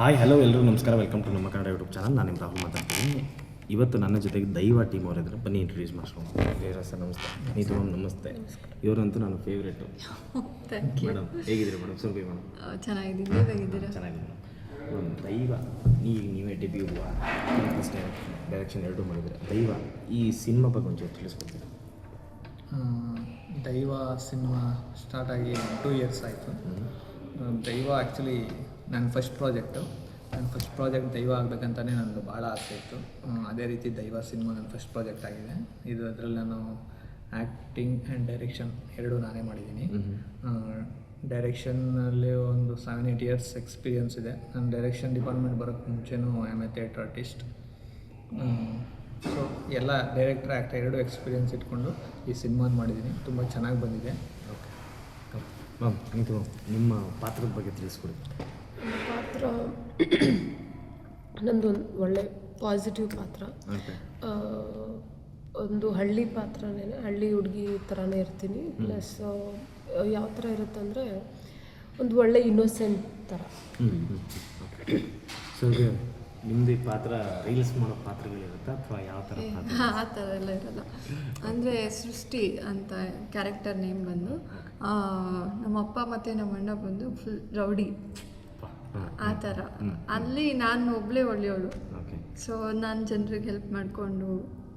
Hi hello ಎಲ್ಲರೂ ನಮಸ್ಕಾರ, welcome to ನಮ್ಮ ಕನ್ನಡ ಯೂಟ್ಯೂಬ್ ಚಾನಲ್. ನಾನು ನಿಮ್ಮ ರಾಹುಲ್ ಮಾತಾಡ್ತೀನಿ. ಇವತ್ತು ನನ್ನ ಜೊತೆಗೆ ದೈವ ಟೀಮ್ ಅವರಿದ್ದಾರೆ. ಬನ್ನಿ ಇಂಟ್ರೊಡ್ಯೂಸ್ ಮಾಡ್ಕೊಂಡು. ಜಯರಾಜ್ ಸರ್ ನಮಸ್ತೆ. ನೀತು ಮ್ಯಾಮ್ ನಮಸ್ತೆ. ಇವರಂತೂ ನನ್ನ ಫೇವ್ರೇಟು. ಮೇಡಮ್ ಹೇಗಿದ್ದೀರಿ ಮೇಡಮ್? ಸುರ್ಬಿ ಮೇಡಮ್ ಚೆನ್ನಾಗಿದ್ದೀನಿ. ಚೆನ್ನಾಗಿದೆ ಮೇಡಮ್. ದೈವ ನೀವೇ ಡೆಬ್ಯೂ ಫಸ್ಟ್ ಡೈರೆಕ್ಷನ್ ಎರಡೂ ಮಾಡಿದರೆ. ದೈವ ಈ ಸಿನಿಮಾ ಬಗ್ಗೆ ಒಂಚೂರು ತಿಳಿಸ್ಕೊಡ್ತೀರಾ? ದೈವ ಸಿನಿಮಾ ಸ್ಟಾರ್ಟ್ ಆಗಿ 2 years ಆಯಿತು. ದೈವ ಆ್ಯಕ್ಚುಲಿ ನನ್ನ ಫಸ್ಟ್ ಪ್ರಾಜೆಕ್ಟ್ ದೈವ ಆಗಬೇಕಂತಲೇ ನನಗೆ ಭಾಳ ಆಸೆ ಇತ್ತು. ಅದೇ ರೀತಿ ದೈವ ಸಿನಿಮಾ ನನ್ನ ಫಸ್ಟ್ ಪ್ರಾಜೆಕ್ಟ್ ಆಗಿದೆ. ಅದರಲ್ಲಿ ನಾನು ಆ್ಯಕ್ಟಿಂಗ್ ಆ್ಯಂಡ್ ಡೈರೆಕ್ಷನ್ ಎರಡೂ ನಾನೇ ಮಾಡಿದ್ದೀನಿ. ಡೈರೆಕ್ಷನ್ನಲ್ಲಿ ಒಂದು 7-8 years ಎಕ್ಸ್ಪೀರಿಯನ್ಸ್ ಇದೆ. ನಾನು ಡೈರೆಕ್ಷನ್ ಡಿಪಾರ್ಟ್ಮೆಂಟ್ ಬರೋಕ್ಕೆ ಮುಂಚೆನೂ I am A theatre artist. So ಎಲ್ಲ ಡೈರೆಕ್ಟರ್ ಆ್ಯಕ್ಟರ್ ಎರಡೂ ಎಕ್ಸ್ಪೀರಿಯನ್ಸ್ ಇಟ್ಕೊಂಡು ಈ ಸಿನಿಮಾನ ಮಾಡಿದ್ದೀನಿ. ತುಂಬ ಚೆನ್ನಾಗಿ ಬಂದಿದೆ. ಓಕೆ ಮ್ಯಾಮ್, ಇದು ನಿಮ್ಮ ಪಾತ್ರದ ಬಗ್ಗೆ ತಿಳಿಸ್ಕೊಡಿ. ಪಾತ್ರ ನಮ್ಮದೊಂದು ಒಳ್ಳೆ ಪಾಸಿಟಿವ್ ಪಾತ್ರ. ಒಂದು ಹಳ್ಳಿ ಪಾತ್ರನೇ, ಹಳ್ಳಿ ಹುಡುಗಿ ಥರನೇ ಇರ್ತೀನಿ. ಪ್ಲಸ್ ಯಾವ ಥರ ಇರುತ್ತಂದರೆ ಒಂದು ಒಳ್ಳೆ ಇನ್ನೋಸೆಂಟ್ ಥರ. ಸೊ ನಿಮ್ಮದು ಈ ಪಾತ್ರ ರೀಲ್ಸ್ ಮಾಡೋ ಪಾತ್ರಗಳಿರುತ್ತಾ ಅಥವಾ ಯಾವ ಥರ ಪಾತ್ರ? ಆ ಥರ ಎಲ್ಲ ಇರಲ್ಲ. ಅಂದರೆ ಸೃಷ್ಟಿ ಅಂತ ಕ್ಯಾರೆಕ್ಟರ್ ನೇಮ್ ಬಂದು, ನಮ್ಮ ಅಪ್ಪ ಮತ್ತು ನಮ್ಮ ಅಣ್ಣ ಬಂದು ಫುಲ್ ರೌಡಿ ಆ ಥರ. ಅಲ್ಲಿ ನಾನು ಒಬ್ಬಳೇ ಒಳ್ಳೆಯವಳು. ಸೊ ನಾನು ಜನರಿಗೆ ಹೆಲ್ಪ್ ಮಾಡಿಕೊಂಡು,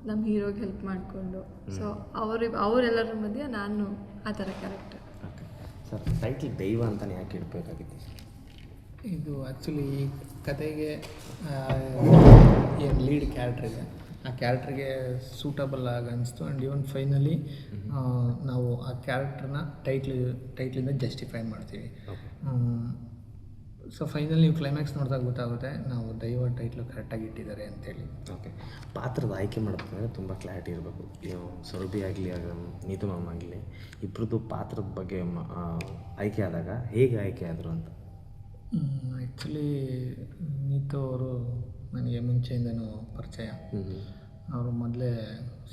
ನಮ್ಮ ಹೀರೋಗೆ ಹೆಲ್ಪ್ ಮಾಡಿಕೊಂಡು, ಸೊ ಅವರೆಲ್ಲರ ಮಧ್ಯೆ ನಾನು ಆ ಥರ ಕ್ಯಾರೆಕ್ಟರ್. ಓಕೆ ಸರ್, ಟೈಟ್ಲ್ ದೈವ ಅಂತಲೇ ಯಾಕೆ ಇಡಬೇಕಾಗಿತ್ತು? ಇದು ಆ್ಯಕ್ಚುಲಿ ಈ ಕತೆಗೆ ಏನು ಲೀಡ್ ಕ್ಯಾರೆಕ್ಟರ್ ಇದೆ, ಆ ಕ್ಯಾರೆಕ್ಟ್ರಿಗೆ ಸೂಟಬಲ್ ಆಗಿ ಅನಿಸ್ತು. ಆ್ಯಂಡ್ ಇವನ್ ಫೈನಲಿ ನಾವು ಆ ಕ್ಯಾರೆಕ್ಟ್ರನ್ನ ಟೈಟ್ಲಿಂದ ಜಸ್ಟಿಫೈ ಮಾಡ್ತೀವಿ. ಸೊ ಫೈನಲ್ ನೀವು ಕ್ಲೈಮ್ಯಾಕ್ಸ್ ನೋಡಿದಾಗ ಗೊತ್ತಾಗುತ್ತೆ ನಾವು ದೈವ ಟೈಟ್ಲು ಕರೆಕ್ಟಾಗಿ ಇಟ್ಟಿದ್ದಾರೆ ಅಂತೇಳಿ. ಓಕೆ, ಪಾತ್ರದ ಆಯ್ಕೆ ಮಾಡಬೇಕಂದ್ರೆ ತುಂಬ ಕ್ಲಾರಿಟಿ ಇರಬೇಕು. ಸೌರಭಿ ಆಗಲಿ ನೀತು ಮ್ಯಾಮ್ ಆಗಲಿ, ಇಬ್ಬರದ್ದು ಪಾತ್ರದ ಬಗ್ಗೆ ಆಯ್ಕೆ ಆದಾಗ ಹೇಗೆ ಆಯ್ಕೆ ಆದರು ಅಂತ? ಆ್ಯಕ್ಚುಲಿ ನೀತು ಅವರು ನನಗೆ ಮುಂಚೆಯಿಂದನೂ ಪರಿಚಯ. ಅವರು ಮೊದಲೇ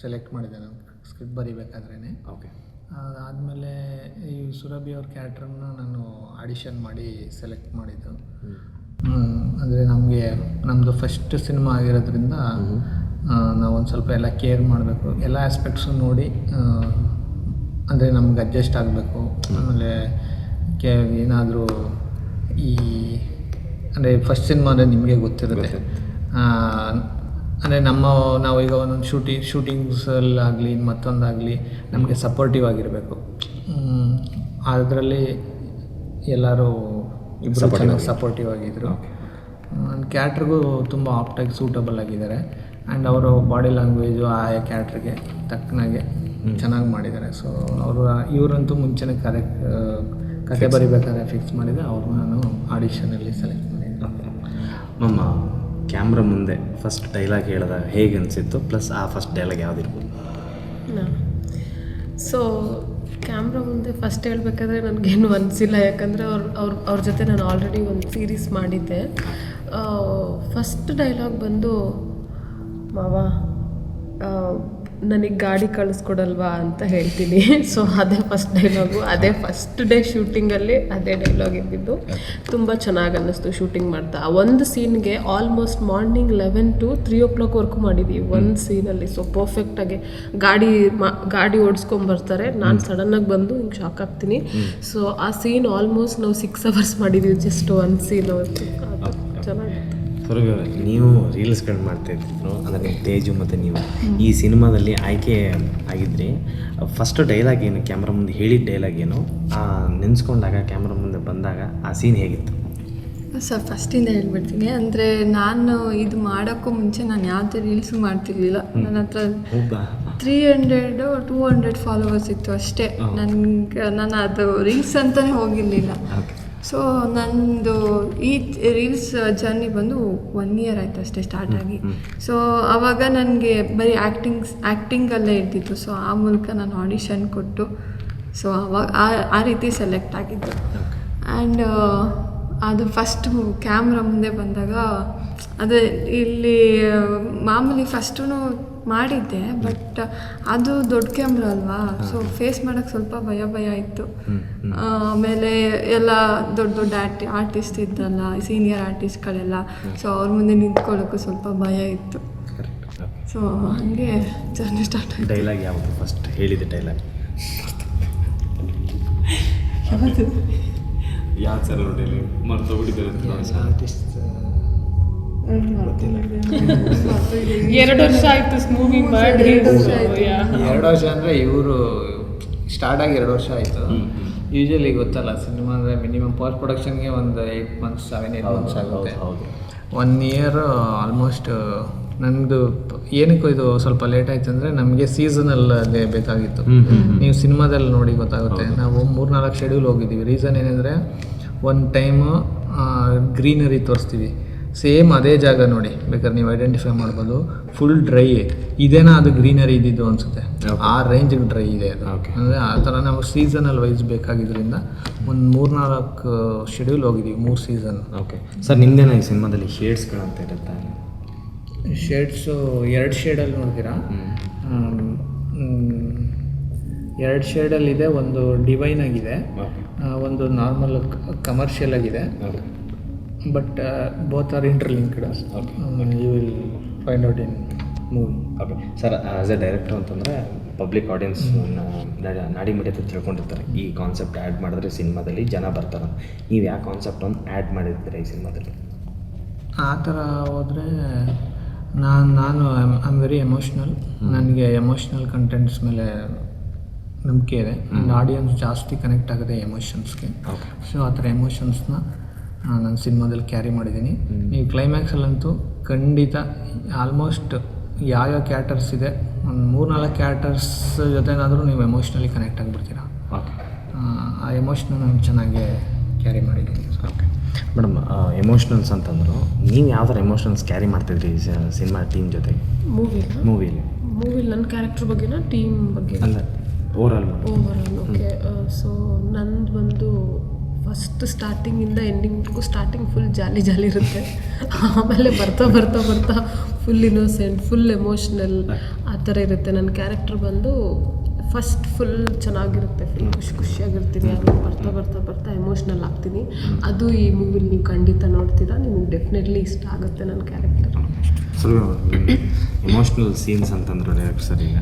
ಸೆಲೆಕ್ಟ್ ಮಾಡಿದ್ದೆ ನಾನು ಸ್ಕ್ರಿಪ್ಟ್ ಬರೀಬೇಕಾದ್ರೇ. ಓಕೆ, ಅದಾದಮೇಲೆ ಈ ಸುರಭಿ ಅವ್ರ ಕ್ಯಾರೆಕ್ಟ್ರನ್ನ ನಾನು ಆಡಿಷನ್ ಮಾಡಿ ಸೆಲೆಕ್ಟ್ ಮಾಡಿದ್ದು. ಅಂದರೆ ನಮ್ಮದು ಫಸ್ಟ್ ಸಿನಿಮಾ ಆಗಿರೋದ್ರಿಂದ ನಾವೊಂದು ಸ್ವಲ್ಪ ಎಲ್ಲ ಕೇರ್ ಮಾಡಬೇಕು, ಎಲ್ಲ ಆಸ್ಪೆಕ್ಟ್ಸು ನೋಡಿ, ಅಂದರೆ ನಮ್ಗೆ ಅಡ್ಜಸ್ಟ್ ಆಗಬೇಕು. ಆಮೇಲೆ ಏನಾದರೂ ಅಂದರೆ ಫಸ್ಟ್ ಸಿನಿಮಾ ಅಂದರೆ ನಿಮಗೆ ಗೊತ್ತಿರುತ್ತೆ. ಅಂದರೆ ನಾವು ಈಗ ಒಂದೊಂದು ಶೂಟಿಂಗ್ಸಲ್ಲಾಗಲಿ ಮತ್ತೊಂದಾಗಲಿ ನಮಗೆ ಸಪೋರ್ಟಿವ್ ಆಗಿರಬೇಕು. ಅದರಲ್ಲಿ ಎಲ್ಲರೂ ಇಬ್ಬರು ಚೆನ್ನಾಗಿ ಸಪೋರ್ಟಿವ್ ಆಗಿದ್ದರು. ನನ್ನ ಕ್ಯಾರೆಕ್ಟ್ರಿಗೂ ತುಂಬ ಆಪ್ಟಾಗಿ ಸೂಟಬಲ್ ಆಗಿದ್ದಾರೆ. ಆ್ಯಂಡ್ ಅವರು ಬಾಡಿ ಲ್ಯಾಂಗ್ವೇಜು ಆ ಕ್ಯಾರೆಕ್ಟ್ರಿಗೆ ತಕ್ಕನಾಗೆ ಚೆನ್ನಾಗಿ ಮಾಡಿದ್ದಾರೆ. ಸೊ ಇವರಂತೂ ಮುಂಚೆನೇ ಕತೆ ಬರಿಬೇಕಾದ್ರೆ ಫಿಕ್ಸ್ ಮಾಡಿದೆ. ಅವ್ರನ್ನ ನಾನು ಆಡಿಷನಲ್ಲಿ ಸೆಲೆಕ್ಟ್ ಮಾಡಿದ್ದೆ. ನಮ್ಮ ಕ್ಯಾಮ್ರಾ ಮುಂದೆ ಫಸ್ಟ್ ಡೈಲಾಗ್ ಹೇಳಿದಾಗ ಹೇಗೆ ಅನಿಸಿತ್ತು, ಪ್ಲಸ್ ಆ ಫಸ್ಟ್ ಡೈಲಾಗ್ ಯಾವುದಿರ್ಬೋದು? ಸೊ ಕ್ಯಾಮ್ರಾ ಮುಂದೆ ಫಸ್ಟ್ ಹೇಳಬೇಕಾದ್ರೆ ನನಗೇನು ಅನಿಸಿಲ್ಲ, ಯಾಕಂದರೆ ಅವ್ರ ಜೊತೆ ನಾನು ಆಲ್ರೆಡಿ ಒಂದು ಸೀರೀಸ್ ಮಾಡಿದ್ದೆ. ಫಸ್ಟ್ ಡೈಲಾಗ್ ಬಂದು, ಮಾವ ನನಗೆ ಗಾಡಿ ಕಳಿಸ್ಕೊಡಲ್ವಾ ಅಂತ ಹೇಳ್ತೀನಿ. ಸೊ ಅದೇ ಫಸ್ಟ್ ಡೈಲಾಗು. ಅದೇ ಫಸ್ಟ್ ಡೇ ಶೂಟಿಂಗಲ್ಲಿ ಅದೇ ಡೈಲಾಗ್ ಇದ್ದಿದ್ದು. ತುಂಬ ಚೆನ್ನಾಗಿ ಅನ್ನಿಸ್ತು ಶೂಟಿಂಗ್ ಮಾಡ್ತಾ. ಒಂದು ಸೀನ್ಗೆ ಆಲ್ಮೋಸ್ಟ್ ಮಾರ್ನಿಂಗ್ 11 to 3 o'clock ಮಾಡಿದ್ದೀವಿ ಒಂದು ಸೀನಲ್ಲಿ. ಸೊ ಪರ್ಫೆಕ್ಟಾಗಿ ಗಾಡಿ ಓಡಿಸ್ಕೊಂಬರ್ತಾರೆ, ನಾನು ಸಡನ್ನಾಗಿ ಬಂದು ಹಿಂಗೆ ಶಾಕ್ ಆಗ್ತೀನಿ. ಸೊ ಆ ಸೀನ್ ಆಲ್ಮೋಸ್ಟ್ ನಾವು 6 hours ಮಾಡಿದ್ದೀವಿ, ಜಸ್ಟ್ ಒಂದು ಸೀನ್. ಚೆನ್ನಾಗಿತ್ತು. ಸೌರಭಿ, ನೀವು ರೀಲ್ಸ್ಗಳು ಮಾಡ್ತಾಯಿದ್ರು ಅಂದರೆ ನೀವು ತೇಜು ಮತ್ತು ನೀವು ಈ ಸಿನಿಮಾದಲ್ಲಿ ಆಯ್ಕೆ ಆಗಿದ್ರಿ. ಫಸ್ಟ್ ಡೈಲಾಗ್ ಏನು, ಕ್ಯಾಮ್ರಾ ಮುಂದೆ ಹೇಳಿದ ಡೈಲಾಗ್ ಏನು, ನೆನೆಸ್ಕೊಂಡಾಗ ಕ್ಯಾಮ್ರಾ ಮುಂದೆ ಬಂದಾಗ ಆ ಸೀನ್ ಹೇಗಿತ್ತು? ಸರ್ ಫಸ್ಟಿಂದ ಹೇಳ್ಬಿಡ್ತೀನಿ. ಅಂದರೆ ನಾನು ಇದು ಮಾಡೋಕ್ಕೂ ಮುಂಚೆ ನಾನು ಯಾವುದೇ ರೀಲ್ಸು ಮಾಡ್ತಿರ್ಲಿಲ್ಲ. ನನ್ನ ಹತ್ರ 300-200 ಫಾಲೋವರ್ಸ್ ಇತ್ತು ಅಷ್ಟೇ. ನಾನು ಅದು ರೀಲ್ಸ್ ಅಂತಲೇ ಹೋಗಿರಲಿಲ್ಲ. ಸೊ ನಂದು ಈ ರೀಲ್ಸ್ ಜರ್ನಿ ಬಂದು 1 year ಆಯಿತು ಅಷ್ಟೇ ಸ್ಟಾರ್ಟ್ ಆಗಿ. ಸೊ ಆವಾಗ ನನಗೆ ಬರೀ ಆ್ಯಕ್ಟಿಂಗಲ್ಲೇ ಇರ್ತಿತ್ತು. ಸೊ ಆ ಮೂಲಕ ನಾನು ಆಡಿಷನ್ ಕೊಟ್ಟು ಸೊ ಆವಾಗ ಆ ರೀತಿ ಸೆಲೆಕ್ಟ್ ಆಗಿದ್ದು. ಆ್ಯಂಡ್ ಅದು ಫಸ್ಟ್ ಕ್ಯಾಮ್ರಾ ಮುಂದೆ ಬಂದಾಗ ಅದೇ ಇಲ್ಲಿ ಮಾಮೂಲಿ ಫಸ್ಟು ಮಾಡಿದ್ದೆ, ಬಟ್ ಅದು ದೊಡ್ಡ ಕ್ಯಾಮ್ರಾ ಅಲ್ವಾ, ಸೊ ಫೇಸ್ ಮಾಡೋಕ್ಕೆ ಸ್ವಲ್ಪ ಭಯ ಇತ್ತು. ಆಮೇಲೆ ಎಲ್ಲ ದೊಡ್ಡ ದೊಡ್ಡ ಆರ್ಟಿಸ್ಟ್ ಇದ್ದಲ್ಲ, ಸೀನಿಯರ್ ಆರ್ಟಿಸ್ಟ್ಗಳೆಲ್ಲ, ಸೊ ಅವ್ರ ಮುಂದೆ ನಿಂತ್ಕೊಳ್ಳೋಕ್ಕೂ ಸ್ವಲ್ಪ ಭಯ ಇತ್ತು. ಸೊ ಹಂಗೆ ಜರ್ನಿ ಸ್ಟಾರ್ಟ್ ಆಯಿತು. ಡೈಲಾಗ್ ಯಾವುದು ಫಸ್ಟ್ ಹೇಳಿದೆ ಡೈಲಾಗ್ ಯಾವ್ದು ಸರ್ ಡೈಲಾಗ್ ಮರ್ತೋಗ್ಬಿಟ್ಟಿದ್ದಾರೆ ಆರ್ಟಿಸ್ಟ್ 2 ವರ್ಷ ಆಯ್ತು ಮೂವಿ ಮಾಡಿ. 2 ವರ್ಷ ಅಂದರೆ ಇವರು ಸ್ಟಾರ್ಟ್ ಆಗಿ 2 ವರ್ಷ ಆಯಿತು. ಯೂಶಲಿ ಗೊತ್ತಲ್ಲ ಸಿನಿಮಾ ಅಂದರೆ ಮಿನಿಮಮ್ ಪೋಸ್ಟ್ ಪ್ರೊಡಕ್ಷನ್ಗೆ ಒಂದು 8 ಮಂತ್ಸ್ 7-8 ಮಂತ್ಸ್ ಆಗುತ್ತೆ. 1 ಇಯರ್ ಆಲ್ಮೋಸ್ಟ್. ನಮ್ಮದು ಏನಕ್ಕೂ ಇದು ಸ್ವಲ್ಪ ಲೇಟ್ ಆಯ್ತು ಅಂದರೆ ನಮಗೆ ಸೀಸನಲ್ಲೇ ಬೇಕಾಗಿತ್ತು. ನೀವು ಸಿನಿಮಾದಲ್ಲಿ ನೋಡಿ ಗೊತ್ತಾಗುತ್ತೆ. ನಾವು 3-4 ಶೆಡ್ಯೂಲ್ ಹೋಗಿದ್ದೀವಿ. ರೀಸನ್ ಏನಂದರೆ ಒಂದು ಟೈಮು ಗ್ರೀನರಿ ತೋರಿಸ್ತೀವಿ, ಸೇಮ್ ಅದೇ ಜಾಗ ನೋಡಿ ಬೇಕಾದ್ರೆ ನೀವು ಐಡೆಂಟಿಫೈ ಮಾಡ್ಬೋದು. ಫುಲ್ ಡ್ರೈ, ಇದೇನಾ ಅದು ಗ್ರೀನರಿ ಇದ್ದಿದ್ದು ಅನಿಸುತ್ತೆ, ಆ ರೇಂಜಿಗೆ ಡ್ರೈ ಇದೆ ಅದು. ಅಂದರೆ ಆ ಥರ ನಾವು ಸೀಸನಲ್ ವೈಸ್ ಬೇಕಾಗಿದ್ದರಿಂದ ಒಂದು 3-4 ಶೆಡ್ಯೂಲ್ ಹೋಗಿದ್ದೀವಿ, 3 ಸೀಸನ್. ಓಕೆ ಸರ್, ನಿಮ್ದೇನ ಈ ಸಿನಿಮಾದಲ್ಲಿ ಶೇಡ್ಸ್ಗಳಂತ ಇರುತ್ತೆ? ಶೇಡ್ಸು 2 ಶೇಡಲ್ಲಿ ನೋಡ್ತೀರಾ. 2 ಶೇಡಲ್ಲಿದೆ. ಒಂದು ಡಿವೈನ್ ಆಗಿದೆ, ಒಂದು ನಾರ್ಮಲ್ ಕಮರ್ಷಿಯಲ್ ಆಗಿದೆ. But both are interlinked. You will find out in movie. Okay sir, as a director ಅಂತಂದರೆ ಪಬ್ಲಿಕ್ ಆಡಿಯನ್ಸ್ ನಾಡಿ ಮಿಡಿತ ತಿಳ್ಕೊಂಡಿರ್ತಾರೆ, ಈ ಕಾನ್ಸೆಪ್ಟ್ ಆ್ಯಡ್ ಮಾಡಿದ್ರೆ ಸಿನಿಮಾದಲ್ಲಿ ಜನ ಬರ್ತಾರೆ. ನೀವು ಯಾವ ಕಾನ್ಸೆಪ್ಟನ್ನು ಆ್ಯಡ್ ಮಾಡಿರ್ತೀರ ಈ ಸಿನಿಮಾದಲ್ಲಿ? ಆ ಥರ ಹೋದರೆ ನಾನು ಐ ಆಮ್ ವೆರಿ ಎಮೋಷ್ನಲ್. ನನಗೆ ಎಮೋಷ್ನಲ್ ಕಂಟೆಂಟ್ಸ್ ಮೇಲೆ ನಂಬಿಕೆ ಇದೆ. ಆ್ಯಂಡ್ ಆಡಿಯನ್ಸ್ ಜಾಸ್ತಿ ಕನೆಕ್ಟ್ ಆಗುತ್ತೆ ಎಮೋಷನ್ಸ್ಗೆ. ಸೊ ಆ ಥರ ಎಮೋಷನ್ಸ್ನ ನಾನು ಸಿನಿಮಾದಲ್ಲಿ ಕ್ಯಾರಿ ಮಾಡಿದ್ದೀನಿ. ನೀವು ಕ್ಲೈಮ್ಯಾಕ್ಸಲ್ಲಂತೂ ಖಂಡಿತ ಆಲ್ಮೋಸ್ಟ್ ಯಾವ್ಯಾವ ಕ್ಯಾರೆಕ್ಟರ್ಸ್ ಇದೆ, ಒಂದು 3-4 ಕ್ಯಾರೆಕ್ಟರ್ಸ್ ಜೊತೆನಾದರೂ ನೀವು ಎಮೋಷ್ನಲಿ ಕನೆಕ್ಟ್ ಆಗಿಬಿಡ್ತೀರಾ. ಆ ಎಮೋಷ್ನ ನಾನು ಚೆನ್ನಾಗಿ ಕ್ಯಾರಿ ಮಾಡಿದ್ದೀನಿ. ಓಕೆ ಮೇಡಮ್, ಎಮೋಷ್ನಲ್ಸ್ ಅಂತಂದ್ರು ನೀವು ಯಾವ ಥರ ಎಮೋಷನಲ್ಸ್ ಕ್ಯಾರಿ ಮಾಡ್ತಿದ್ರಿ ಸಿನಿಮಾ ಟೀಮ್ ಜೊತೆಗೆ? ಮೂವಿಲಿ ನನ್ನ ಕ್ಯಾರೆಕ್ಟರ್ ಬಗ್ಗೆನಾ ಟೀಮ್ ಬಗ್ಗೆ? ಅಲ್ಲ, ಓವರಾಲ್. ಓಕೆ. ಸೊ ನಂದು ಬಂದು ಫಸ್ಟ್ ಸ್ಟಾರ್ಟಿಂಗಿಂದ ಎಂಡಿಂಗ್ವರೆಗೂ ಸ್ಟಾರ್ಟಿಂಗ್ ಫುಲ್ ಜಾಲಿ ಇರುತ್ತೆ. ಆಮೇಲೆ ಬರ್ತಾ ಫುಲ್ ಇನ್ನೋಸೆಂಟ್, ಫುಲ್ ಎಮೋಷ್ನಲ್ ಆ ಥರ ಇರುತ್ತೆ. ನನ್ನ ಕ್ಯಾರೆಕ್ಟರ್ ಬಂದು ಫಸ್ಟ್ ಫುಲ್ ಚೆನ್ನಾಗಿರುತ್ತೆ, ಫುಲ್ ಖುಷಿಯಾಗಿರ್ತೀನಿ. ಆಮೇಲೆ ಬರ್ತಾ ಎಮೋಷ್ನಲ್ ಆಗ್ತೀನಿ. ಅದು ಈ ಮೂವಿಲಿ ನೀವು ಖಂಡಿತ ನೋಡ್ತೀರಾ, ನಿಮಗೆ ಡೆಫಿನೆಟ್ಲಿ ಇಷ್ಟ ಆಗುತ್ತೆ ನನ್ನ ಕ್ಯಾರೆಕ್ಟರ್. ಎಮೋಷ್ನಲ್ ಸೀನ್ಸ್ ಅಂತಂದ್ರೆ ಡೈರೆಕ್ಟ್ ಸರ್, ಈಗ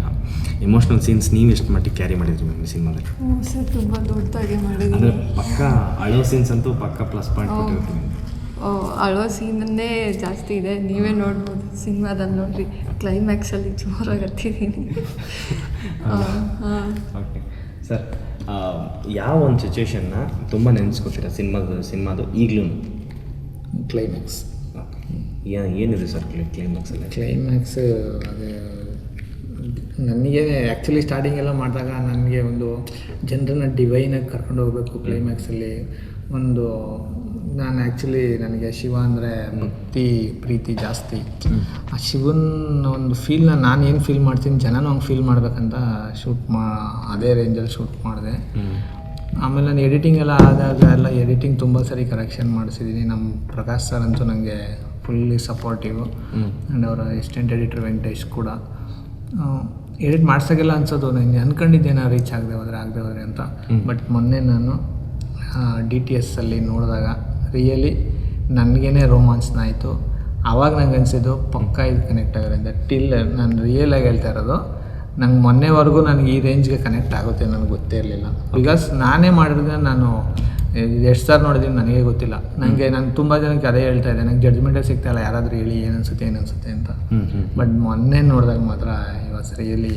ಎಮೋಷ್ನಲ್ ಸೀನ್ಸ್ ನೀವು ಎಷ್ಟು ಮಟ್ಟಿಗೆ ಕ್ಯಾರಿ ಮಾಡಿದ್ರಿ ಮ್ಯಾಮ್ ಈ ಸಿನಿಮಾದಲ್ಲಿ? ಸರ್ ತುಂಬ ದೊಡ್ಡದಾಗಿ ಮಾಡಿದ್ದೀನಿ. ಅಂದರೆ ಪಕ್ಕ ಅಳೋ ಸೀನ್ಸ್ ಅಂತೂ ಪಕ್ಕ ಪ್ಲಸ್ ಪಾಯಿಂಟ್ ಕೊಟ್ಟಿರ್ತೀನಿ. ಅಳೋ ಸೀನನ್ನೇ ಜಾಸ್ತಿ ಇದೆ, ನೀವೇ ನೋಡ್ಬೋದು ಸಿನಿಮಾದಲ್ಲಿ. ನೋಡ್ರಿ, ಕ್ಲೈಮ್ಯಾಕ್ಸಲ್ಲಿ ಜೋರಾಗಿ ಹತ್ತಿದ್ದೀನಿ. ಓಕೆ ಸರ್, ಯಾವ ಒಂದು ಸಿಚುವೇಶನ್ನ ತುಂಬ ನೆನೆಸ್ಕೊತೀರಾ ಸಿನಿಮಾದು ಈಗಲೂ? ಕ್ಲೈಮ್ಯಾಕ್ಸ್. ಏನಿದೆ ಸರ್ ಕ್ಲೈಮ್ಯಾಕ್ಸಲ್ಲಿ? ಕ್ಲೈಮ್ಯಾಕ್ಸ್ ಅದೇ ನನಗೆ ಆ್ಯಕ್ಚುಲಿ ಸ್ಟಾರ್ಟಿಂಗೆಲ್ಲ ಮಾಡಿದಾಗ ನನಗೆ ಒಂದು ಜನರನ್ನ ಡಿವೈನಾಗಿ ಕರ್ಕೊಂಡು ಹೋಗಬೇಕು ಕ್ಲೈಮ್ಯಾಕ್ಸಲ್ಲಿ. ಒಂದು ನಾನು ಆ್ಯಕ್ಚುಲಿ ನನಗೆ ಶಿವ ಅಂದರೆ ಭಕ್ತಿ ಪ್ರೀತಿ ಜಾಸ್ತಿ. ಆ ಶಿವನ ಒಂದು ಫೀಲ್ನ ನಾನು ಏನು ಫೀಲ್ ಮಾಡ್ತೀನಿ ಜನನೂ ಹಂಗೆ ಫೀಲ್ ಮಾಡಬೇಕಂತ ಅದೇ ರೇಂಜಲ್ಲಿ ಶೂಟ್ ಮಾಡಿದೆ. ಆಮೇಲೆ ನಾನು ಎಡಿಟಿಂಗ್ ಎಲ್ಲ ಆದಾಗ ಎಲ್ಲ ಎಡಿಟಿಂಗ್ ತುಂಬ ಸರಿ ಕರೆಕ್ಷನ್ ಮಾಡಿಸಿದ್ದೀನಿ. ನಮ್ಮ ಪ್ರಕಾಶ್ ಸರ್ ಅಂತೂ ನನಗೆ ಫುಲ್ಲಿ ಸಪೋರ್ಟಿವು. ಆ್ಯಂಡ್ ಅವರ ಅಸಿಸ್ಟೆಂಟ್ ಎಡಿಟರ್ ವೆಂಕಟೇಶ್ ಕೂಡ. ಎಡಿಟ್ ಮಾಡ್ಸೋಕ್ಕೆಲ್ಲ ಅನ್ಸೋದು ನನಗೆ ಅಂದ್ಕೊಂಡಿದ್ದೇನೋ ರೀಚ್ ಆಗದೆ ಹೋದರೆ ಅಂತ. ಬಟ್ ಮೊನ್ನೆ ನಾನು DTS ಅಲ್ಲಿ ನೋಡಿದಾಗ ರಿಯಲಿ ನನಗೇನೆ ರೋಮಾಂಚನ ಆಯಿತು. ಆವಾಗ ನಂಗೆ ಅನಿಸಿದ್ದು ಪಕ್ಕ ಇದು ಕನೆಕ್ಟ್ ಆಗೋದ್ರಿಂದ ಟಿಲ್ ನಾನು ರಿಯಲಾಗಿ ಹೇಳ್ತಾ ಇರೋದು, ನಂಗೆ ಮೊನ್ನೆವರೆಗೂ ನನಗೆ ಈ ರೇಂಜ್ಗೆ ಕನೆಕ್ಟ್ ಆಗುತ್ತೆ ನನಗೆ ಗೊತ್ತೇ ಇರಲಿಲ್ಲ. ಬಿಕಾಸ್ ನಾನೇ ಮಾಡಿದ್ರೆ ನಾನು ಎಷ್ಟು ಸಾರಿ ನೋಡಿದ್ದೀನಿ ನನಗೆ ಗೊತ್ತಿಲ್ಲ. ನಾನು ತುಂಬ ಜನಕ್ಕೆ ಅದೇ ಹೇಳ್ತಾ ಇದ್ದೆ, ನನಗೆ ಜಡ್ಜ್ಮೆಂಟೇ ಸಿಗ್ತಾಯಿಲ್ಲ, ಯಾರಾದರೂ ಹೇಳಿ ಏನನ್ಸುತ್ತೆ ಅಂತ. ಬಟ್ ಮೊನ್ನೆ ನೋಡಿದಾಗ ಮಾತ್ರ I was really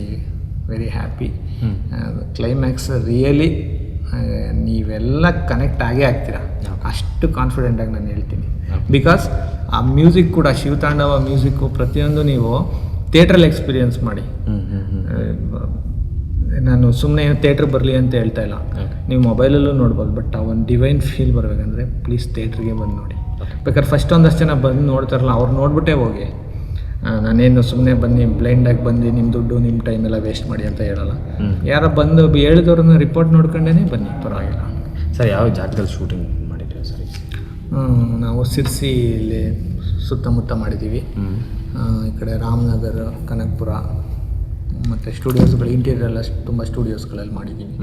very happy. Climax really ನೀವೆಲ್ಲ ಕನೆಕ್ಟ್ ಆಗೇ ಆಗ್ತೀರಾ, ಅಷ್ಟು ಕಾನ್ಫಿಡೆಂಟಾಗಿ ನಾನು ಹೇಳ್ತೀನಿ. ಬಿಕಾಸ್ ಆ ಮ್ಯೂಸಿಕ್ ಕೂಡ ಶಿವತಾಂಡವ ಮ್ಯೂಸಿಕ್ಕು ಪ್ರತಿಯೊಂದು ನೀವು ಥಿಯೇಟ್ರಲ್ಲಿ ಎಕ್ಸ್ಪೀರಿಯೆನ್ಸ್ ಮಾಡಿ. ನಾನು ಸುಮ್ಮನೆ ಥಿಯೇಟ್ರ್ ಬರಲಿ ಅಂತ ಹೇಳ್ತಾ ಇಲ್ಲ, ನೀವು ಮೊಬೈಲಲ್ಲೂ ನೋಡ್ಬೋದು. ಬಟ್ ಆ ಒಂದು ಡಿವೈನ್ ಫೀಲ್ ಬರಬೇಕಂದ್ರೆ ಪ್ಲೀಸ್ ಥಿಯೇಟ್ರಿಗೆ ಬಂದು ನೋಡಿ. ಬೇಕಾದ್ರೆ ಫಸ್ಟ್ ಒಂದಷ್ಟು ಜನ ಬಂದು ನೋಡ್ತಾರಲ್ಲ ಅವ್ರು ನೋಡ್ಬಿಟ್ಟೇ ಹೋಗಿ. ನಾನೇನು ಸುಮ್ಮನೆ ಬನ್ನಿ ಬ್ಲೈಂಡಾಗಿ ಬಂದು ನಿಮ್ಮ ದುಡ್ಡು ನಿಮ್ಮ ಟೈಮ್ ಎಲ್ಲ ವೇಸ್ಟ್ ಮಾಡಿ ಅಂತ ಹೇಳಲ್ಲ. ಯಾರೋ ಬಂದು ಹೇಳಿದವ್ರನ್ನ ರಿಪೋರ್ಟ್ ನೋಡ್ಕೊಂಡೇ ಬನ್ನಿ, ಪರವಾಗಿಲ್ಲ. ಸರ್ ಯಾವ ಜಾಗದಲ್ಲಿ ಶೂಟಿಂಗ್ ಮಾಡಿದ್ದೀರಾ ಸರ್? ನಾವು ಸಿರ್ಸಿಲಿ ಸುತ್ತಮುತ್ತ ಮಾಡಿದ್ದೀವಿ. ಈ ಕಡೆ ರಾಮನಗರ, ಕನಕಪುರ ಮತ್ತು ಸ್ಟುಡಿಯೋಸ್ಗಳು, ಇಂಟೀರಿಯರ್ ಎಲ್ಲ ತುಂಬ ಸ್ಟುಡಿಯೋಸ್ಗಳಲ್ಲಿ ಮಾಡಿದ್ದೀವಿ.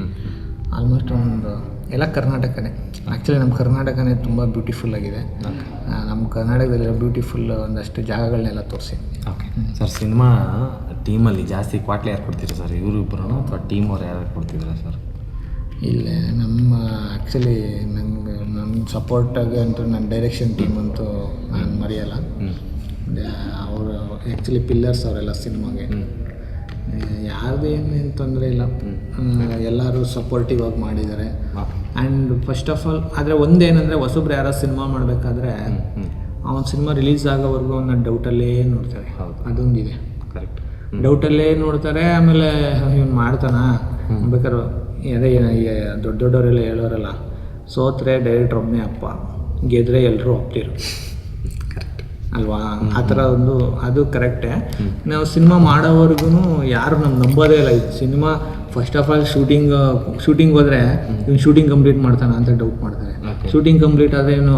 ಆಲ್ಮೋಸ್ಟ್ ಒಂದು ಎಲ್ಲ ಕರ್ನಾಟಕನೇ. ಆ್ಯಕ್ಚುಲಿ ನಮ್ಮ ಕರ್ನಾಟಕನೇ ತುಂಬ ಬ್ಯೂಟಿಫುಲ್ ಆಗಿದೆ. ನಮ್ಮ ಕರ್ನಾಟಕದಲ್ಲಿರೋ ಬ್ಯೂಟಿಫುಲ್ ಒಂದಷ್ಟು ಜಾಗಗಳನ್ನೆಲ್ಲ ತೋರಿಸಿದ್ವಿ. ಓಕೆ ಸರ್, ಸಿನಿಮಾ ಟೀಮಲ್ಲಿ ಜಾಸ್ತಿ ಕ್ವಾಟ್ಲೆ ಯಾರು ಕೊಡ್ತೀರಾ ಸರ್, ಇವರು ಇಬ್ಬರು ಅಥವಾ ಟೀಮ್ ಅವ್ರು ಯಾರು ಕೊಡ್ತಿದ್ದೀರಾ ಸರ್? ಇಲ್ಲೇ ನಮ್ಮ ಆ್ಯಕ್ಚುಲಿ ನನ್ನ ಸಪೋರ್ಟಾಗಿ ಅಂತೂ ನನ್ನ ಡೈರೆಕ್ಷನ್ ಟೀಮ್ ಅಂತೂ ನಾನು ಮರೆಯಲ್ಲ. ಅವರು ಆ್ಯಕ್ಚುಲಿ ಪಿಲ್ಲರ್ಸ್ ಅವರೆಲ್ಲ ಸಿನಿಮಾಗೆ. ಯಾವುದೇನು ತೊಂದರೆ ಇಲ್ಲ, ಎಲ್ಲರೂ ಸಪೋರ್ಟಿವ್ ಆಗಿ ಮಾಡಿದ್ದಾರೆ. ಆ್ಯಂಡ್ ಫಸ್ಟ್ ಆಫ್ ಆಲ್ ಆದರೆ ಒಂದೇನೆಂದರೆ ಹೊಸಬ್ರು ಯಾರೋ ಸಿನಿಮಾ ಮಾಡಬೇಕಾದ್ರೆ ಅವನ ಸಿನಿಮಾ ರಿಲೀಸ್ ಆಗೋವರೆಗೂ ಅವನ್ನ ಡೌಟಲ್ಲೇ ನೋಡ್ತಾರೆ. ಅದೊಂದಿದೆ, ಕರೆಕ್ಟ್. ಡೌಟಲ್ಲೇ ನೋಡ್ತಾರೆ. ಆಮೇಲೆ ಇವ್ನು ಮಾಡ್ತಾನಾ ಬೇಕಾದ್ರೆ ಅದೇ ದೊಡ್ಡ ದೊಡ್ಡವರೆಲ್ಲ ಹೇಳೋರಲ್ಲ, ಸೋತ್ರೆ ಡೈರೆಕ್ಟ್ರ್ ಒಬ್ಬನೇ ಅಪ್ಪ, ಗೆದ್ರೆ ಎಲ್ಲರೂ ಒಪ್ತಿರು ಅಲ್ವಾ? ಆ ಥರ ಒಂದು ಅದು ಕರೆಕ್ಟೇ. ನಾವು ಸಿನಿಮಾ ಮಾಡೋವರೆಗೂ ಯಾರು ನಮ್ಗೆ ನಂಬೋದೇ ಇಲ್ಲ. ಇದು cinema first of all shooting ಹೋದರೆ ಇವ್ನು ಶೂಟಿಂಗ್ ಕಂಪ್ಲೀಟ್ ಮಾಡ್ತಾನೆ ಅಂತ ಡೌಟ್ ಮಾಡ್ತಾರೆ. ಶೂಟಿಂಗ್ ಕಂಪ್ಲೀಟ್ ಆದ್ರೇನು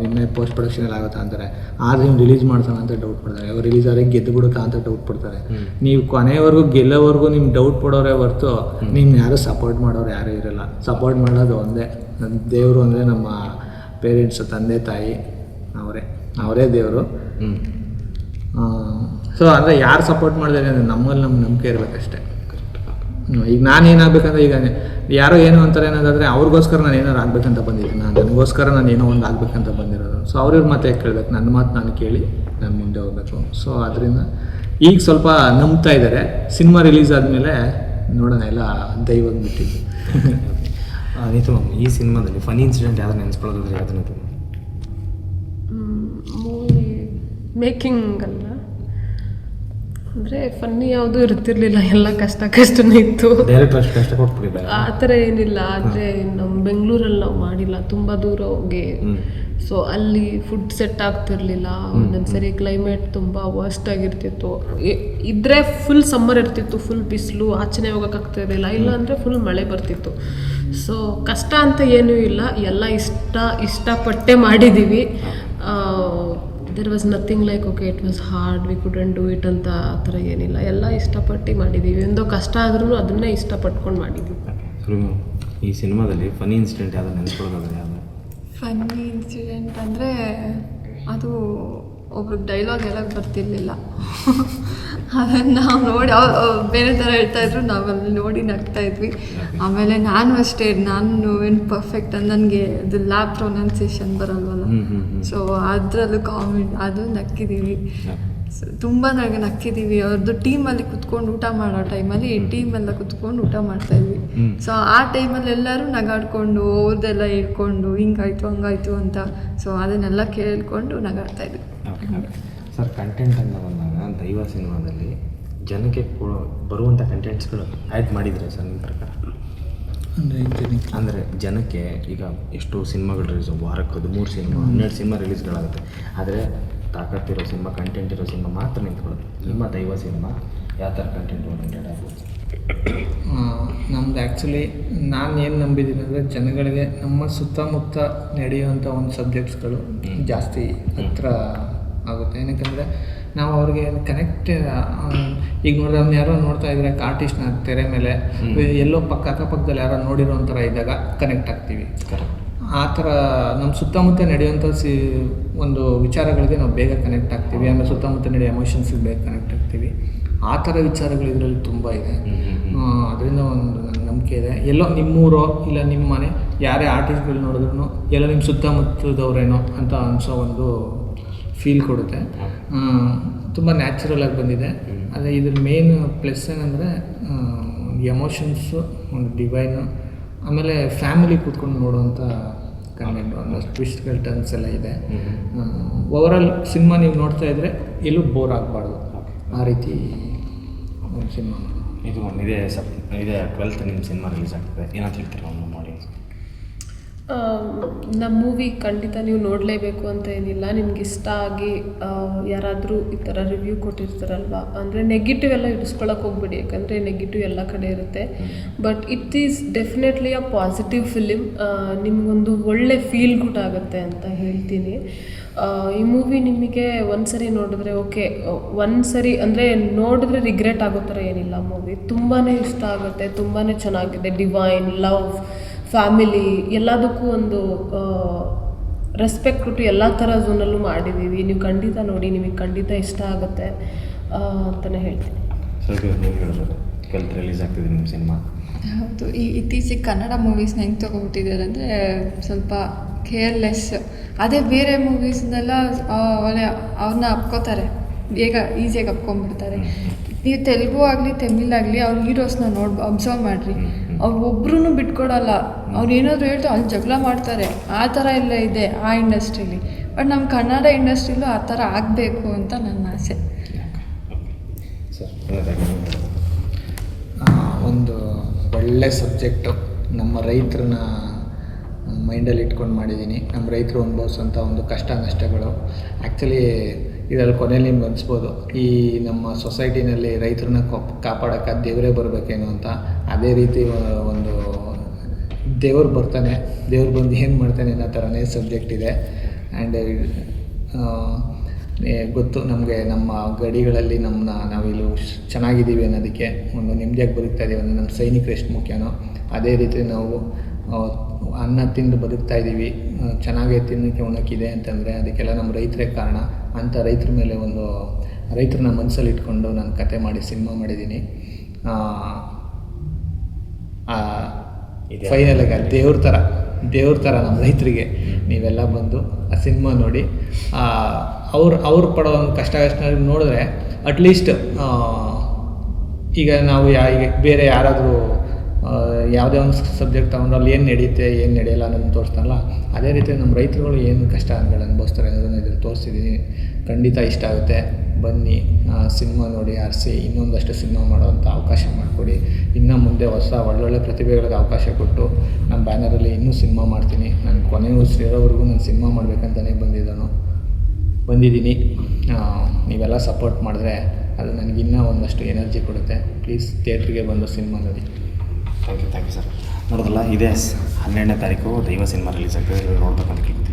ನಿನ್ನೆ ಪೋಸ್ಟ್ ಪ್ರೊಡಕ್ಷನಲ್ಲಿ ಆಗುತ್ತಾ ಅಂತಾರೆ. ಆದರೆ ಇವ್ನು ರಿಲೀಸ್ ಮಾಡ್ತಾನೆ ಅಂತ ಡೌಟ್ ಪಡ್ತಾರೆ. ಅವ್ರು ರಿಲೀಸ್ ಆದರೆ ಗೆದ್ದು ಬಿಡುತ್ತಾ ಅಂತ ಡೌಟ್ ಪಡ್ತಾರೆ. ನೀವು ಕೊನೆವರೆಗೂ ಗೆಲ್ಲೋವರೆಗೂ ನಿಮ್ಗೆ ಡೌಟ್ ಪಡೋರೇ ಹೊರತು ನಿಮ್ಗೆ ಯಾರು ಸಪೋರ್ಟ್ ಮಾಡೋರು ಯಾರೂ ಇರೋಲ್ಲ. ಸಪೋರ್ಟ್ ಮಾಡೋದು ಒಂದೇ, ನನ್ನ ದೇವರು ಅಂದರೆ ನಮ್ಮ ಪೇರೆಂಟ್ಸು, ತಂದೆ ತಾಯಿ, ಅವರೇ ದೇವರು. ಸೊ ಅಂದರೆ ಯಾರು ಸಪೋರ್ಟ್ ಮಾಡಿದ್ರೆ ಅಂದರೆ ನಮ್ಮಲ್ಲಿ ನಮ್ಗೆ ನಂಬಿಕೆ ಇರಬೇಕಷ್ಟೆ. ಈಗ ನಾನೇನಾಗಬೇಕಂದ್ರೆ, ಈಗ ಯಾರೋ ಏನೋ ಅಂತಾರೆ ಅನ್ನೋದಾದರೆ ಅವ್ರಿಗೋಸ್ಕರ ನಾನು ಏನಾರು ಆಗಬೇಕಂತ ಬಂದಿದ್ದೀನಿ, ನನಗೋಸ್ಕರ ನಾನು ಏನೋ ಒಂದು ಆಗಬೇಕಂತ ಬಂದಿರೋದು. ಸೊ ಅವ್ರಿವ್ರ ಮಾತೇ ಕೇಳಬೇಕು, ನನ್ನ ಮಾತು ನಾನು ಕೇಳಿ ನಾನು ಮುಂದೆ ಹೋಗ್ಬೇಕು. ಸೊ ಅದರಿಂದ ಈಗ ಸ್ವಲ್ಪ ನಂಬ್ತಾ ಇದ್ದಾರೆ. ಸಿನಿಮಾ ರಿಲೀಸ್ ಆದಮೇಲೆ ನೋಡೋಣ, ಎಲ್ಲ ದೈವದ ಬಿಟ್ಟಿದ್ದು. ನೀತು ಮ್ಯಾಮ್, ಈ ಸಿನಿಮಾದಲ್ಲಿ ಫನಿ ಇನ್ಸಿಡೆಂಟ್ ಯಾವ್ದು ನೆನೆಸ್ಕೊಳ್ಳೋದಾದ್ರೆ ಯಾವ್ದು? ಮೂವಿ ಮೇಕಿಂಗ್ ಅಲ್ಲ ಅಂದರೆ ಫನ್ನಿ ಯಾವುದೂ ಇರ್ತಿರ್ಲಿಲ್ಲ, ಎಲ್ಲ ಕಷ್ಟನೇ ಇತ್ತು. ಕಷ್ಟ ಕೊಟ್ಬಿಟ್ಟಿದ್ದಾರೆ ಆ ಥರ ಏನಿಲ್ಲ. ಆದರೆ ನಮ್ಮ ಬೆಂಗಳೂರಲ್ಲಿ ನಾವು ಮಾಡಿಲ್ಲ, ತುಂಬ ದೂರ ಹೋಗಿ. ಸೊ ಅಲ್ಲಿ ಫುಡ್ ಸೆಟ್ ಆಗ್ತಿರ್ಲಿಲ್ಲ. ಒಂದೊಂದು ಸರಿ ಕ್ಲೈಮೇಟ್ ತುಂಬ ವರ್ಸ್ಟ್ ಆಗಿರ್ತಿತ್ತು. ಇದ್ರೆ ಫುಲ್ ಸಮ್ಮರ್ ಇರ್ತಿತ್ತು, ಫುಲ್ ಬಿಸಿಲು, ಆಚೆನೇ ಹೋಗೋಕ್ಕಾಗ್ತಿರ್ಲಿಲ್ಲ. ಇಲ್ಲ ಅಂದರೆ ಫುಲ್ ಮಳೆ ಬರ್ತಿತ್ತು. ಸೊ ಕಷ್ಟ ಅಂತ ಏನೂ ಇಲ್ಲ, ಎಲ್ಲ ಇಷ್ಟಪಟ್ಟೆ ಮಾಡಿದ್ದೀವಿ. There was nothing like okay it was hard, we couldn't do it ಅಂತ ಆ ಥರ ಏನಿಲ್ಲ. ಎಲ್ಲ ಇಷ್ಟಪಟ್ಟು ಮಾಡಿದ್ದೀವಿ. ಒಂದೋ ಕಷ್ಟ ಆದ್ರೂ ಅದನ್ನೇ ಇಷ್ಟಪಟ್ಕೊಂಡು ಮಾಡಿದ್ದೀವಿ. ಈ ಸಿನಿಮಾದಲ್ಲಿ ಫನಿ ಇನ್ಸಿಡೆಂಟ್ ಯಾವ್ದು ನೆನೆಸ್ಕೊಳ್ಳೋದಾದ್ರೆ ಯಾವುದು? ಫನ್ನಿ ಇನ್ಸಿಡೆಂಟ್ ಅಂದರೆ ಅದು ಒಬ್ರಿಗೆ ಡೈಲಾಗ್ ಹೇಳೋಕ್ಕೆ ಬರ್ತಿರ್ಲಿಲ್ಲ. ಅದನ್ನು ನಾವು ನೋಡಿ ಬೇರೆ ಥರ ಹೇಳ್ತಾಯಿದ್ರು, ನಾವಲ್ಲಿ ನೋಡಿ ನಗ್ತಾಯಿದ್ವಿ. ಆಮೇಲೆ ನಾನು ಅಷ್ಟೇ, ನಾನು ಏನು ಪರ್ಫೆಕ್ಟ್ ಅಂತ ನನಗೆ ಅದು ಲ್ಯಾಬ್ ಪ್ರೊನೌನ್ಸಿಯೇಷನ್ ಬರಲ್ವಲ್ಲ, ಸೊ ಅದರಲ್ಲೂ ಕಾಮೆಂಟ್ ಅದು ನಕ್ಕಿದ್ದೀವಿ. ತುಂಬ ನಕ್ಕಿದ್ದೀವಿ. ಅವ್ರದ್ದು ಟೀಮಲ್ಲಿ ಕುತ್ಕೊಂಡು ಊಟ ಮಾಡೋ ಟೈಮಲ್ಲಿ ಟೀಮೆಲ್ಲ ಕುತ್ಕೊಂಡು ಊಟ ಮಾಡ್ತಾಯಿದ್ವಿ. ಸೊ ಆ ಟೈಮಲ್ಲಿ ಎಲ್ಲರೂ ನಗಾಡ್ಕೊಂಡು ಅವ್ರದ್ದೆಲ್ಲ ಹೇಳ್ಕೊಂಡು ಹಿಂಗಾಯ್ತು ಹಂಗಾಯ್ತು ಅಂತ, ಸೊ ಅದನ್ನೆಲ್ಲ ಕೇಳ್ಕೊಂಡು ನಗಾಡ್ತಾಯಿದ್ವಿ. ಸರ್, ಕಂಟೆಂಟ್ ಅಂತ ಬಂದಾಗ ದೈವ ಸಿನಿಮಾದಲ್ಲಿ ಜನಕ್ಕೆ ಬರುವಂಥ ಕಂಟೆಂಟ್ಸ್ಗಳು ಆ್ಯಡ್ ಮಾಡಿದರೆ ಸರ್ ನಿಮ್ಮ ಪ್ರಕಾರ? ಅಂದರೆ ಜನಕ್ಕೆ ಈಗ ಎಷ್ಟು ಸಿನಿಮಾಗಳು ರಿಲೀಸ್, ವಾರಕ್ಕೆ 13 ಸಿನಿಮಾ 12 ಸಿನಿಮಾ ರಿಲೀಸ್ಗಳಾಗುತ್ತೆ. ಆದರೆ ತಾಕತ್ತಿರೋ ಸಿನಿಮಾ, ಕಂಟೆಂಟ್ ಇರೋ ಸಿನಿಮಾ ಮಾತ್ರ ನಿಂತ್ಕೊಳ್ಳುತ್ತೆ. ನಿಮ್ಮ ದೈವ ಸಿನಿಮಾ ಯಾವ ಥರ ಕಂಟೆಂಟ್ ಓರಿಯೆಂಟೆಡ್ ಆಗ್ಬೋದು? ನಮ್ದು ಆ್ಯಕ್ಚುಲಿ ನಾನು ಏನು ನಂಬಿದ್ದೀನಿ ಅಂದರೆ, ಜನಗಳಿಗೆ ನಮ್ಮ ಸುತ್ತಮುತ್ತ ನಡೆಯುವಂಥ ಒಂದು ಸಬ್ಜೆಕ್ಟ್ಸ್ಗಳು ಜಾಸ್ತಿ ಹತ್ರ ಆಗುತ್ತೆ. ಏನಕ್ಕೆ ನಾವು ಅವ್ರಿಗೆ ಕನೆಕ್ಟ್, ಈಗ ನೋಡಿದ್ರೆ ಅವ್ನು ಯಾರೋ ನೋಡ್ತಾ ಇದ್ರೆ ಆರ್ಟಿಸ್ಟ್ನ ತೆರೆ ಮೇಲೆ ಎಲ್ಲೋ ಅಕ್ಕಪಕ್ಕದಲ್ಲಿ ಯಾರೋ ನೋಡಿರೋ ಒಂಥರ ಇದ್ದಾಗ ಕನೆಕ್ಟ್ ಆಗ್ತೀವಿ. ಆ ಥರ ನಮ್ಮ ಸುತ್ತಮುತ್ತ ನಡೆಯುವಂಥ ಒಂದು ವಿಚಾರಗಳಿಗೆ ನಾವು ಬೇಗ ಕನೆಕ್ಟ್ ಆಗ್ತೀವಿ. ಆಮೇಲೆ ಸುತ್ತಮುತ್ತ ನಡೆಯೋ ಎಮೋಷನ್ಸಿಗೆ ಬೇಗ ಕನೆಕ್ಟ್ ಆಗ್ತೀವಿ. ಆ ಥರ ವಿಚಾರಗಳು ಇದರಲ್ಲಿ ತುಂಬ ಇದೆ. ಅದರಿಂದ ಒಂದು ನನ್ನ ನಂಬಿಕೆ ಇದೆ, ಎಲ್ಲೋ ನಿಮ್ಮೂರೋ ಇಲ್ಲ ನಿಮ್ಮ ಮನೆ ಯಾರೇ ಆರ್ಟಿಸ್ಟ್ಗಳು ನೋಡಿದ್ರು ಎಲ್ಲೋ ನಿಮ್ಮ ಸುತ್ತಮುತ್ತದವ್ರೇನೋ ಅಂತ ಅನಿಸೋ ಒಂದು ಫೀಲ್ ಕೊಡುತ್ತೆ. ತುಂಬ ನ್ಯಾಚುರಲ್ ಆಗಿ ಬಂದಿದೆ. ಆದರೆ ಇದ್ರ ಮೇನ್ ಪ್ಲಸ್ ಏನಂದರೆ ಎಮೋಷನ್ಸು, ಒಂದು ಡಿವೈನು, ಆಮೇಲೆ ಫ್ಯಾಮಿಲಿ ಕೂತ್ಕೊಂಡು ನೋಡುವಂಥ ಕಂಟೆಂಟ್, ಒಂದಷ್ಟು ಟ್ವಿಸ್ಟ್ಗಳು ಟರ್ನ್ಸ್ ಎಲ್ಲ ಇದೆ. ಓವರಾಲ್ ಸಿನಿಮಾ ನೀವು ನೋಡ್ತಾ ಇದ್ದರೆ ಎಲ್ಲೂ ಬೋರ್ ಆಗಬಾರ್ದು, ಆ ರೀತಿ ಒಂದು ಸಿನಿಮಾ. ಇದು ಇದೇ 12th ನಿಮ್ಮ ಸಿನಿಮಾ ರಿಲೀಸ್ ಆಗ್ತದೆ, ಏನಂತ ಹೇಳ್ತೀರಾ ನಮ್ಮ ಆಡಿಯನ್ಸ್? ನಮ್ಮ ಮೂವಿ ಖಂಡಿತ ನೀವು ನೋಡಲೇಬೇಕು ಅಂತ ಏನಿಲ್ಲ. ನಿಮ್ಗೆ ಇಷ್ಟ ಆಗಿ ಯಾರಾದರೂ ಈ ಥರ ರಿವ್ಯೂ ಕೊಟ್ಟಿರ್ತಾರಲ್ವ, ಅಂದರೆ ನೆಗೆಟಿವ್ ಎಲ್ಲ ಇಡಿಸ್ಕೊಳಕ್ಕೆ ಹೋಗ್ಬೇಡಿ, ಯಾಕಂದರೆ ನೆಗೆಟಿವ್ ಎಲ್ಲ ಕಡೆ ಇರುತ್ತೆ. But it is definitely a positive film. ನಿಮಗೊಂದು ಒಳ್ಳೆ ಫೀಲ್ ಗುಡ್ ಆಗುತ್ತೆ ಅಂತ ಹೇಳ್ತೀನಿ. ಈ ಮೂವಿ ನಿಮಗೆ ಒಂದ್ಸರಿ ನೋಡಿದ್ರೆ ಓಕೆ, ಒಂದ್ಸರಿ ಅಂದರೆ ನೋಡಿದ್ರೆ ರಿಗ್ರೆಟ್ ಆಗೋ ಥರ ಏನಿಲ್ಲ. ಮೂವಿ ತುಂಬಾ ಇಷ್ಟ ಆಗುತ್ತೆ, ತುಂಬಾ ಚೆನ್ನಾಗಿದೆ. ಡಿವೈನ್, ಲವ್, ಫ್ಯಾಮಿಲಿ ಎಲ್ಲದಕ್ಕೂ ಒಂದು ರೆಸ್ಪೆಕ್ಟ್ ಕೊಟ್ಟು ಎಲ್ಲ ಥರ ಝೋನಲ್ಲೂ ಮಾಡಿದ್ದೀವಿ. ನೀವು ಖಂಡಿತ ನೋಡಿ, ನಿಮಗೆ ಖಂಡಿತ ಇಷ್ಟ ಆಗುತ್ತೆ ಅಂತಲೇ ಹೇಳ್ತೀನಿ. ಸ್ವಲ್ಪ ನೀವು ಹೇಳಿದ್ರು ಕಲ್ತು ರಿಲೀಸ್ ಆಗ್ತಿದೆ ನಿಮ್ಮ ಸಿನಿಮಾ. ಹೌದು, ಈ ಇತ್ತೀಚೆಗೆ ಕನ್ನಡ ಮೂವೀಸ್ನ ಹೆಂಗೆ ತೊಗೊಬಿಟ್ಟಿದ್ದಾರೆ ಅಂದರೆ ಸ್ವಲ್ಪ ಕೇರ್ಲೆಸ್. ಅದೇ ಬೇರೆ ಮೂವೀಸ್ನೆಲ್ಲ ಒಳ್ಳೆ ಅವ್ರನ್ನ ಅಪ್ಕೋತಾರೆ, ಬೇಗ ಈಸಿಯಾಗಿ ಅಪ್ಕೊಂಡ್ಬಿಡ್ತಾರೆ. ನೀವು ತೆಲುಗು ಆಗಲಿ ತಮಿಳಾಗಲಿ ಅವ್ರ ಹೀರೋಸ್ನ ಅಬ್ಸರ್ವ್ ಮಾಡಿರಿ, ಅವ್ರು ಒಬ್ರೂ ಬಿಟ್ಕೊಡಲ್ಲ. ಅವ್ರು ಏನಾದರೂ ಹೇಳ್ತಾರೆ ಅಲ್ಲಿ ಜಗಳ ಮಾಡ್ತಾರೆ. ಆ ಥರ ಎಲ್ಲ ಇದೆ ಆ ಇಂಡಸ್ಟ್ರೀಲಿ. ಬಟ್ ನಮ್ಮ ಕನ್ನಡ ಇಂಡಸ್ಟ್ರಿಲೂ ಆ ಥರ ಆಗಬೇಕು ಅಂತ ನನ್ನ ಆಸೆ. ಸರ್, ಒಂದು ಒಳ್ಳೆ ಸಬ್ಜೆಕ್ಟು ನಮ್ಮ ರೈತರನ್ನ ಮೈಂಡಲ್ಲಿ ಇಟ್ಕೊಂಡು ಮಾಡಿದ್ದೀನಿ. ನಮ್ಮ ರೈತರು ಅನುಭವಿಸೋಂಥ ಒಂದು ಕಷ್ಟ ನಷ್ಟಗಳು ಆ್ಯಕ್ಚುಲಿ ಇದರಲ್ಲಿ ಕೊನೆಯಲ್ಲಿ ನಿಮ್ಗೆ ಅನಿಸ್ಬೋದು, ಈ ನಮ್ಮ ಸೊಸೈಟಿನಲ್ಲಿ ರೈತರನ್ನ ಕಾಪಾಡೋಕ್ಕೆ ದೇವರೇ ಬರಬೇಕೇನೋ ಅಂತ. ಅದೇ ರೀತಿ ಒಂದು ದೇವ್ರು ಬರ್ತಾನೆ, ದೇವ್ರು ಬಂದು ಏನು ಮಾಡ್ತಾನೆ ಅನ್ನೋ ಥರನೇ ಸಬ್ಜೆಕ್ಟ್ ಇದೆ. ಆ್ಯಂಡ್ ಗೊತ್ತು ನಮಗೆ ನಮ್ಮ ಗಡಿಗಳಲ್ಲಿ ನಾವಿಲ್ಲಿ ಚೆನ್ನಾಗಿದ್ದೀವಿ ಅನ್ನೋದಕ್ಕೆ, ಒಂದು ನೆಮ್ಮದಿಯಾಗಿ ಬದುಕ್ತಾ ಇದ್ದೀವಿ ಅಂದರೆ ನಮ್ಮ ಸೈನಿಕರು ಎಷ್ಟು ಮುಖ್ಯನೋ ಅದೇ ರೀತಿ ನಾವು ಅನ್ನ ತಿಂದು ಬದುಕ್ತಾ ಇದ್ದೀವಿ, ಚೆನ್ನಾಗೇ ತಿನ್ನೋಕ್ಕೆ ಉಣ್ಣಕ್ಕಿದೆ ಅಂತಂದರೆ ಅದಕ್ಕೆಲ್ಲ ನಮ್ಮ ರೈತರೇ ಕಾರಣ. ಅಂಥ ರೈತರ ಮೇಲೆ ಒಂದು ರೈತರನ್ನ ಮನಸ್ಸಲ್ಲಿ ಇಟ್ಕೊಂಡು ನಾನು ಕತೆ ಮಾಡಿ ಸಿನಿಮಾ ಮಾಡಿದ್ದೀನಿ. ಫೈನಲಾಗಿ ದೇವ್ರ ಥರ ನಮ್ಮ ರೈತರಿಗೆ ನೀವೆಲ್ಲ ಬಂದು ಆ ಸಿನಿಮಾ ನೋಡಿ ಅವ್ರು ಪಡೋ ಒಂದು ಕಷ್ಟ ನೋಡಿದ್ರೆ ಅಟ್ಲೀಸ್ಟ್ ಈಗ ನಾವು ಈಗ ಬೇರೆ ಯಾರಾದರೂ ಯಾವುದೇ ಒಂದು ಸಬ್ಜೆಕ್ಟ್ ತೊಗೊಂಡ್ರೆ ಅಲ್ಲಿ ಏನು ನಡೆಯುತ್ತೆ ಏನು ನಡೆಯಲ್ಲ ಅನ್ನೋದನ್ನು ತೋರಿಸ್ತಾರಲ್ಲ, ಅದೇ ರೀತಿ ನಮ್ಮ ರೈತರುಗಳು ಏನು ಕಷ್ಟಗಳು ಅನುಭವಿಸ್ತಾರೆ ಅನ್ನೋದನ್ನು ಇದ್ರಲ್ಲಿ ತೋರಿಸಿದ್ದೀನಿ. ಖಂಡಿತ ಇಷ್ಟ ಆಗುತ್ತೆ, ಬನ್ನಿ ಸಿನಿಮಾ ನೋಡಿ ಆರಿಸಿ ಇನ್ನೊಂದಷ್ಟು ಸಿನಿಮಾ ಮಾಡೋವಂಥ ಅವಕಾಶ ಮಾಡಿಕೊಡಿ. ಇನ್ನು ಮುಂದೆ ಹೊಸ ಒಳ್ಳೊಳ್ಳೆ ಪ್ರತಿಭೆಗಳಿಗೆ ಅವಕಾಶ ಕೊಟ್ಟು ನಮ್ಮ ಬ್ಯಾನರಲ್ಲಿ ಇನ್ನೂ ಸಿನಿಮಾ ಮಾಡ್ತೀನಿ. ನಾನು ಕೊನೆಗೂ ಸೇರೋವರೆಗೂ ನಾನು ಸಿನಿಮಾ ಮಾಡಬೇಕಂತಲೇ ಬಂದಿದ್ದೀನಿ. ನೀವೆಲ್ಲ ಸಪೋರ್ಟ್ ಮಾಡಿದ್ರೆ ಅದು ನನಗಿನ್ನೂ ಒಂದಷ್ಟು ಎನರ್ಜಿ ಕೊಡುತ್ತೆ. ಪ್ಲೀಸ್ ಥಿಯೇಟ್ರಿಗೆ ಬಂದು ಸಿನಿಮಾ ನೋಡಿ. Thank you sir. ನೋಡೋದಲ್ಲ, ಇದೇ 12ನೇ ತಾರೀಕು ದೈವ ಸಿನಿಮಾ ರಿಲೀಸ್ ಆಗ್ತದೆ, ನೋಡ್ಬೇಕಂತ ಕೇಳ್ತೀನಿ.